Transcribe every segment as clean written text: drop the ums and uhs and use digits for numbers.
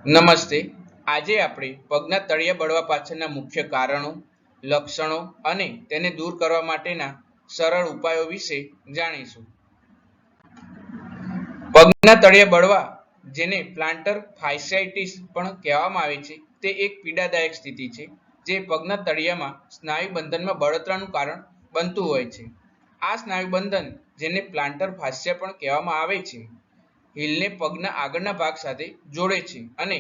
નમસ્તે. આજે આપણે પગના તળિયા બળવા પાછળના મુખ્ય કારણો, લક્ષણો અને તેને દૂર કરવા માટેના સરળ ઉપાયો વિશે જાણીશું. પગના તળિયા બળવા, જેને પ્લાન્ટર ફાસ્યાઇટિસ પણ કહેવામાં આવે છે, તે એક પીડાદાયક સ્થિતિ છે જે પગના તળિયામાં સ્નાયુ બંધનમાં બળતરાનું કારણ બનતું હોય છે. આ સ્નાયુ બંધન, જેને પ્લાન્ટર ફાસ્યા પણ કહેવામાં આવે છે, હીલને પગના આગળના ભાગ સાથે જોડે છે અને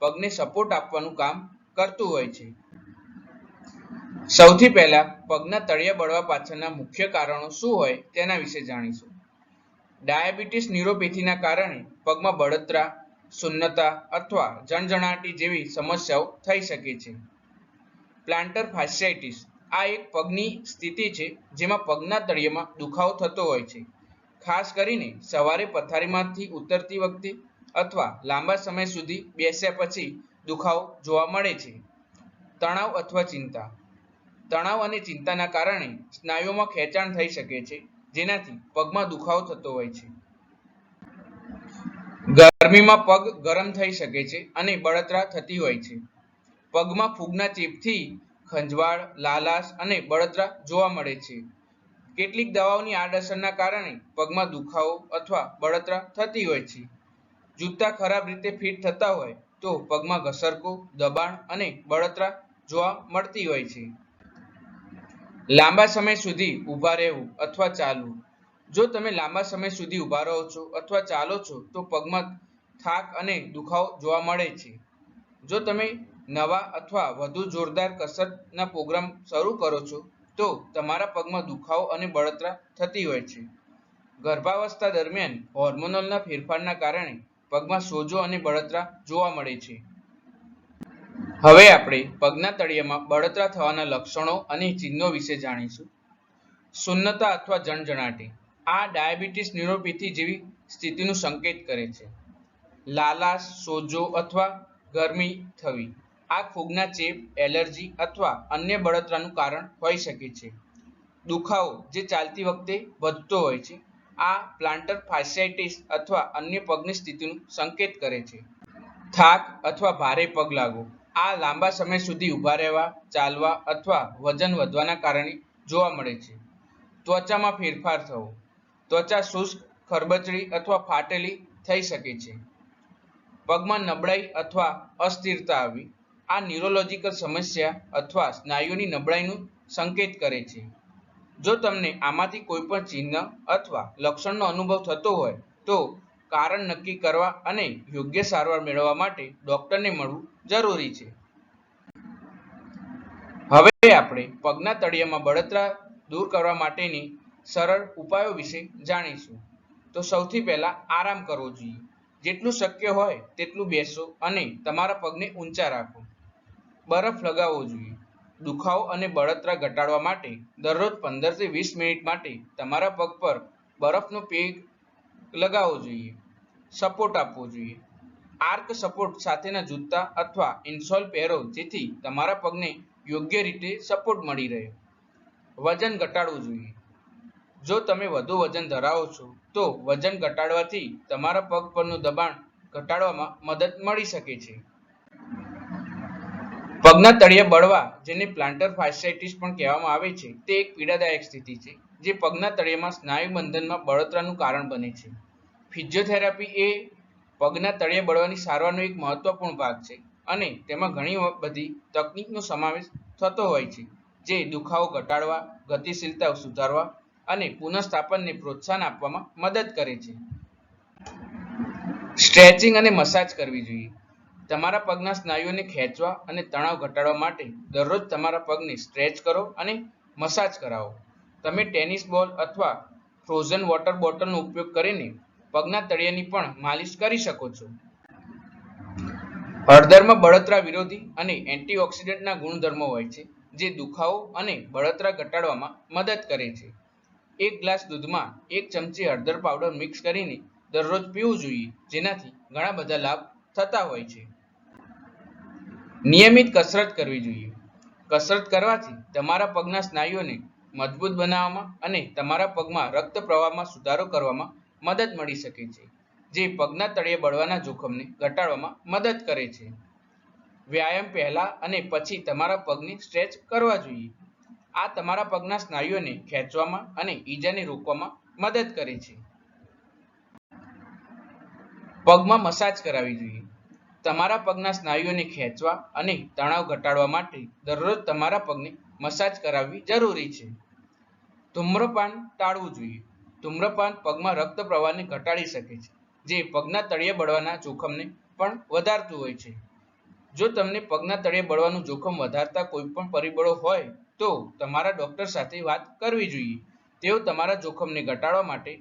પગને સપોર્ટ આપવાનું કામ કરતું હોય છે. સૌથી પહેલા પગના તળિયા બળવા પાછળના મુખ્ય કારણો શું હોય તેના વિશે જાણીશું. ડાયાબિટીસ ન્યુરોપેથીના કારણે પગમાં બળતરા, શૂન્યતા અથવા જણજણાટી જેવી સમસ્યાઓ થઈ શકે છે. પ્લાન્ટર ફાસ્યાઇટિસ આ એક પગની સ્થિતિ છે જેમાં પગના તળિયામાં દુખાવો થતો હોય છે, ખાસ કરીને સવારે પથારીમાંથી ઉતરતી વખતે અથવા લાંબા સમય સુધી બેસ્યા પછી દુખાવો જોવા મળે છે. તણાવ અથવા ચિંતા. તણાવ અને ચિંતાના કારણે સ્નાયુઓમાં ખેંચાણ થઈ શકે છે, જેનાથી પગમાં દુખાવો થતો હોય છે. ગરમીમાં પગ ગરમ થઈ શકે છે અને બળતરા થતી હોય છે. પગમાં ફૂગના ચેપથી ખંજવાળ, લાલાશ અને બળતરા જોવા મળે છે. કેટલીક દવાઓની આડઅસરના કારણે પગમાં દુખાવો અથવા બળતરા થતી હોય છે. જૂતા ખરાબ રીતે ફિટ થતા હોય તો પગમાં ઘસરકો, દબાણ અને બળતરા જોવા મળતી હોય છે. લાંબા સમય સુધી ઊભા રહેવું અથવા ચાલવું. જો તમે લાંબા સમય સુધી ઊભા રહો છો અથવા ચાલો છો તો પગમાં થાક અને દુખાવો જોવા મળે છે. જો તમે નવા અથવા વધુ જોરદાર કસરતના પ્રોગ્રામ શરૂ કરો છો તો તમારા પગમાં દુખાવો અને બળતરા થતી હોય છે. ગર્ભાવસ્થા દરમિયાન હોર્મોનલના ફેરફારના કારણે પગમાં સોજો અને બળતરા જોવા મળે છે. હવે આપણે પગના તળિયામાં બળતરા થવાના લક્ષણો અને ચિહ્નો વિશે જાણીશું. શૂન્યતા અથવા જણજણાટી. આ ડાયાબિટીસ ન્યુરોપેથી જેવી સ્થિતિનું સંકેત કરે છે. લાલાશ, સોજો અથવા ગરમી થવી. આ ફૂગના ચેપ, એલર્જી અથવા અન્ય બળતરાનું કારણ હોઈ શકે છે. દુખાવો જે ચાલતી વખતે વધતો હોય છે. આ પ્લાન્ટર ફાસ્યાઇટિસ અથવા અન્ય પગની સ્થિતિનું સંકેત કરે છે. થાક અથવા ભારે પગ લાગવો. આ લાંબા સમય સુધી ઊભા રહેવા, ચાલવા અથવા વજન વધવાના કારણે જોવા મળે છે. ત્વચામાં ફેરફાર થવો. ત્વચા શુષ્ક, ખરબચડી અથવા ફાટેલી થઈ શકે છે. પગમાં નબળાઈ અથવા અસ્થિરતા આવવી. આ ન્યુરોલોજિકલ સમસ્યા અથવા સ્નાયુની નબળાઈનું સંકેત કરે છે. જો તમને આમાંથી કોઈ પણ ચિહ્ન અથવા લક્ષણનો અનુભવ થતો હોય તો કારણ નક્કી કરવા અને યોગ્ય સારવાર મેળવવા માટે ડોક્ટરને મળવું જરૂરી છે. હવે આપણે પગના તળિયામાં બળતરા દૂર કરવા માટેની સરળ ઉપાયો વિશે જાણીશું. તો સૌથી પહેલા આરામ કરવો જોઈએ. જેટલું શક્ય હોય તેટલું બેસો અને તમારા પગને ઊંચા રાખો. બરફ લગાવવો જોઈએ. દુખાવો અને બળતરા ઘટાડવા માટે દરરોજ 15 થી 20 મિનિટ માટે તમારા પગ પર બરફનો પેગ લગાવવો જોઈએ. સપોર્ટ આપવો જોઈએ. આર્ક સપોર્ટ સાથેના જૂતા અથવા ઇન્સોલ પહેરો જેથી તમારા પગને યોગ્ય રીતે સપોર્ટ મળી રહે. વજન ઘટાડવું જોઈએ. જો તમે વધુ વજન ધરાવો છો તો વજન ઘટાડવાથી તમારા પગ પરનું દબાણ ઘટાડવામાં મદદ મળી શકે છે. પગના તળિયા બળવા, જેને પ્લાન્ટર ફાસ્યાઇટિસ પણ કહેવામાં આવે છે, તે એક પીડાદાયક સ્થિતિ છે જે પગના તળિયામાં સ્નાયુ બંધનમાં બળતરાનું કારણ બને છે. ફિઝિયોથેરાપી એ પગના તળિયા બળવાની સારવારનો એક મહત્વપૂર્ણ ભાગ છે અને તેમાં ઘણી બધી તકનીકનો સમાવેશ થતો હોય છે જે દુખાવો ઘટાડવા, ગતિશીલતા સુધારવા અને પુનઃસ્થાપનને પ્રોત્સાહન આપવામાં મદદ કરે છે. સ્ટ્રેચિંગ અને મસાજ કરવી જોઈએ. તમારા પગના સ્નાયુઓને ખેંચવા અને તણાવ ઘટાડવા માટે દરરોજ તમારા પગને સ્ટ્રેચ કરો અને મસાજ કરાવો. તમે ટેનિસ બોલ અથવા ફ્રોઝન વોટર બોટલનો ઉપયોગ કરીને પગના તળિયાની પણ માલિશ કરી શકો છો. હળદરમાં બળતરા વિરોધી અને એન્ટીઓક્સિડન્ટના ગુણધર્મો હોય છે જે દુખાવો અને બળતરા ઘટાડવામાં મદદ કરે છે. એક ગ્લાસ દૂધમાં 1 ચમચી હળદર પાવડર મિક્સ કરીને દરરોજ પીવું જોઈએ, જેનાથી ઘણા બધા લાભ થતા હોય છે. નિયમિત કસરત કરવી જોઈએ. કસરત કરવાથી તમારા પગના સ્નાયુઓને મજબૂત બનાવવામાં અને તમારા પગમાં રક્ત પ્રવાહમાં સુધારો કરવામાં મદદ મળી શકે છે. જે પગના તળિયે બળવાના જોખમને ઘટાડવામાં મદદ કરે છે. વ્યાયામ પહેલા અને પછી તમારા પગની સ્ટ્રેચ કરવા જોઈએ. આ તમારા પગના સ્નાયુઓને ખેંચવામાં અને ઈજાને રોકવામાં મદદ કરે છે. પગમાં મસાજ કરાવવી જોઈએ. તમારા પગના સ્નાયુઓને ખેંચવા અને તણાવ ઘટાડવા માટે દરરોજ તમારા પગને મસાજ કરાવવી જરૂરી છે. ધૂમ્રપાન ટાળવું જોઈએ. ધૂમ્રપાન પગમાં રક્ત પ્રવાહને ઘટાડી શકે છે, જે પગના તળિયે બળવાના જોખમને પણ વધારતું હોય છે. જો તમને પગના તળિયે બળવાનું જોખમ વધારતા કોઈ પણ પરિબળો હોય તો તમારા ડોક્ટર સાથે વાત કરવી જોઈએ. તેઓ તમારા જોખમને ઘટાડવા માટે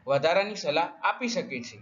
વધારાની સલાહ આપી શકે છે.